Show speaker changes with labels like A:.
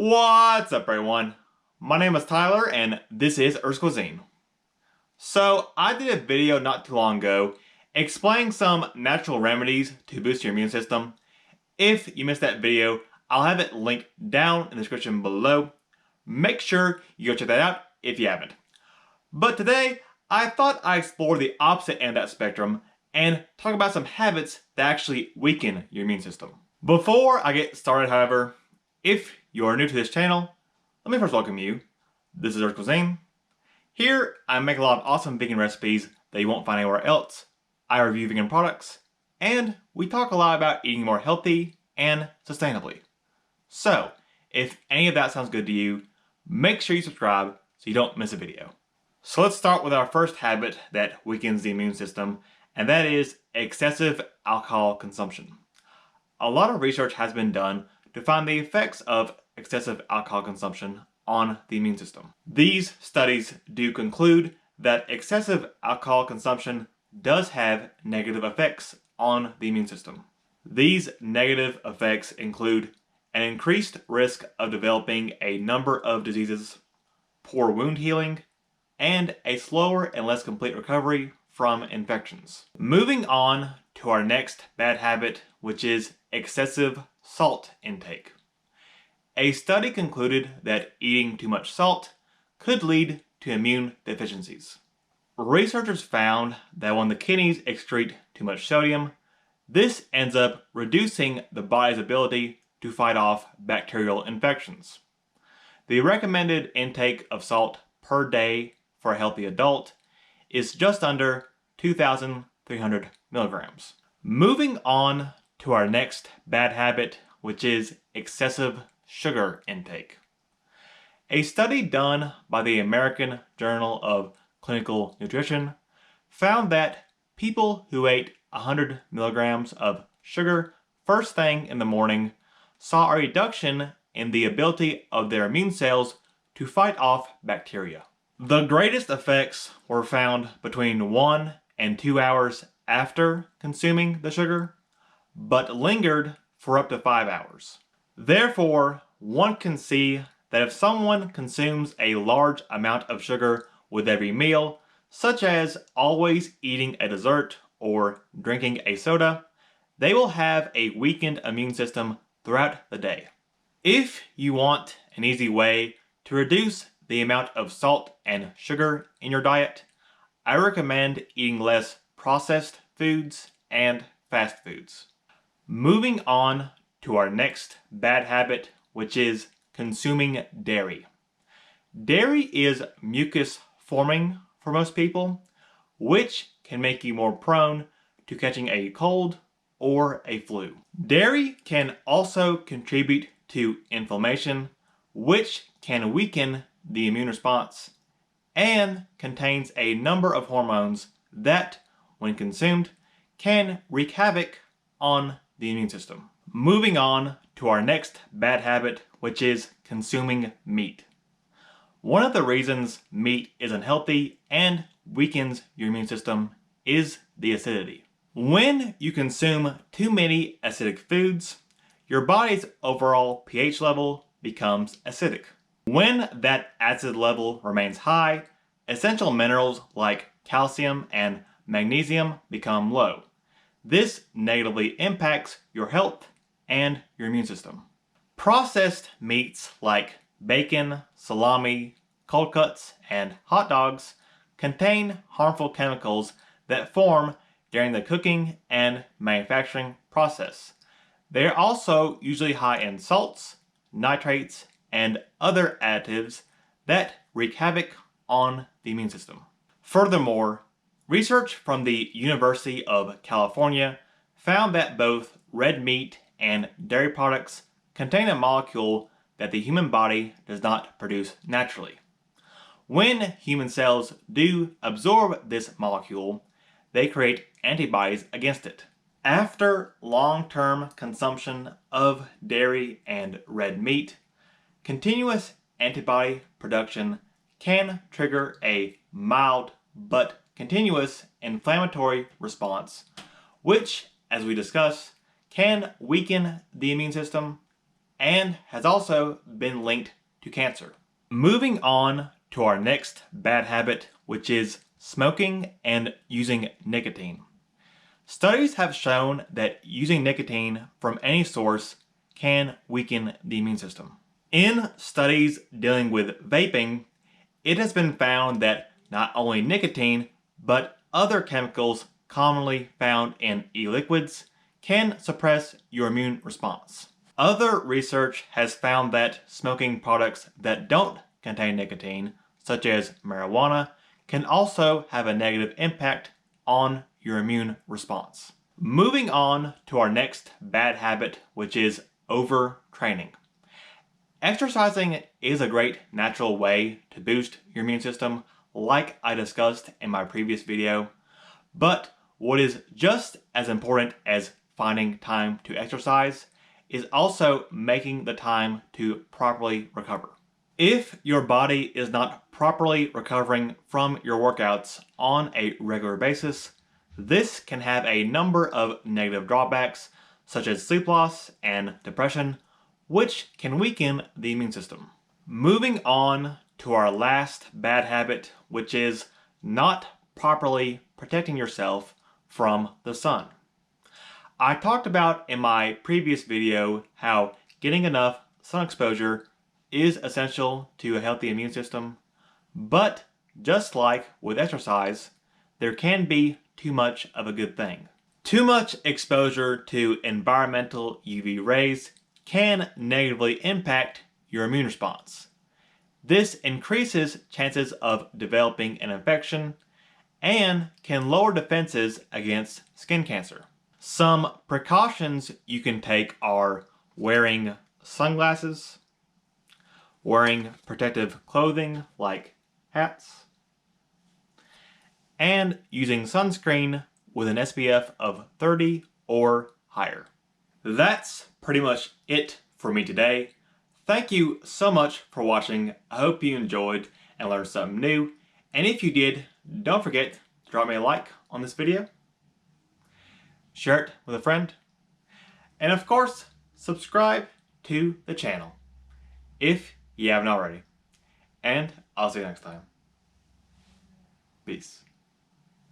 A: What's up, everyone? My name is Tyler, and this is Earth's Cuisine. So, I did a video not too long ago explaining some natural remedies to boost your immune system. If you missed that video, I'll have it linked down in the description below. Make sure you go check that out if you haven't. But today, I thought I'd explore the opposite end of that spectrum and talk about some habits that actually weaken your immune system. Before I get started, however, if you are new to this channel, let me first welcome you. This is Earth's Cuisine. Here, I make a lot of awesome vegan recipes that you won't find anywhere else. I review vegan products, and we talk a lot about eating more healthy and sustainably. So, if any of that sounds good to you, make sure you subscribe so you don't miss a video. So let's start with our first habit that weakens the immune system, and that is excessive alcohol consumption. A lot of research has been done to find the effects of excessive alcohol consumption on the immune system. These studies do conclude that excessive alcohol consumption does have negative effects on the immune system. These negative effects include an increased risk of developing a number of diseases, poor wound healing, and a slower and less complete recovery from infections. Moving on to our next bad habit, which is excessive salt intake. A study concluded that eating too much salt could lead to immune deficiencies. Researchers found that when the kidneys excrete too much sodium, this ends up reducing the body's ability to fight off bacterial infections. The recommended intake of salt per day for a healthy adult is just under 2,300 milligrams. Moving on to our next bad habit, which is excessive sugar intake. A study done by the American Journal of Clinical Nutrition found that people who ate 100 milligrams of sugar first thing in the morning saw a reduction in the ability of their immune cells to fight off bacteria. The greatest effects were found between 1 and 2 hours after consuming the sugar, but lingered for up to 5 hours. Therefore, one can see that if someone consumes a large amount of sugar with every meal, such as always eating a dessert or drinking a soda, they will have a weakened immune system throughout the day. If you want an easy way to reduce the amount of salt and sugar in your diet, I recommend eating less processed foods and fast foods. Moving on to our next bad habit, which is consuming dairy. Dairy is mucus forming for most people, which can make you more prone to catching a cold or a flu. Dairy can also contribute to inflammation, which can weaken the immune response, and contains a number of hormones that, when consumed, can wreak havoc on the immune system. Moving on to our next bad habit, which is consuming meat. One of the reasons meat is unhealthy and weakens your immune system is the acidity. When you consume too many acidic foods, your body's overall pH level becomes acidic. When that acid level remains high, essential minerals like calcium and magnesium become low. This negatively impacts your health and your immune system. Processed meats like bacon, salami, cold cuts, and hot dogs contain harmful chemicals that form during the cooking and manufacturing process. They are also usually high in salts, nitrates, and other additives that wreak havoc on the immune system. Furthermore, research from the University of California found that both red meat and dairy products contain a molecule that the human body does not produce naturally. When human cells do absorb this molecule, they create antibodies against it. After long-term consumption of dairy and red meat, continuous antibody production can trigger a mild but continuous inflammatory response, which, as we discussed, can weaken the immune system and has also been linked to cancer. Moving on to our next bad habit, which is smoking and using nicotine. Studies have shown that using nicotine from any source can weaken the immune system. In studies dealing with vaping, it has been found that not only nicotine, but other chemicals commonly found in e-liquids can suppress your immune response. Other research has found that smoking products that don't contain nicotine, such as marijuana, can also have a negative impact on your immune response. Moving on to our next bad habit, which is overtraining. Exercising is a great natural way to boost your immune system, like I discussed in my previous video, but what is just as important as finding time to exercise is also making the time to properly recover. If your body is not properly recovering from your workouts on a regular basis, this can have a number of negative drawbacks, such as sleep loss and depression, which can weaken the immune system. Moving on to our last bad habit, which is not properly protecting yourself from the sun. I talked about in my previous video how getting enough sun exposure is essential to a healthy immune system, but just like with exercise, there can be too much of a good thing. Too much exposure to environmental UV rays can negatively impact your immune response. This increases chances of developing an infection and can lower defenses against skin cancer. Some precautions you can take are wearing sunglasses, wearing protective clothing like hats, and using sunscreen with an SPF of 30 or higher. That's pretty much it for me today. Thank you so much for watching. I hope you enjoyed and learned something new. And if you did, don't forget to drop me a like on this video, share it with a friend, and of course, subscribe to the channel if you haven't already. And I'll see you next time. Peace.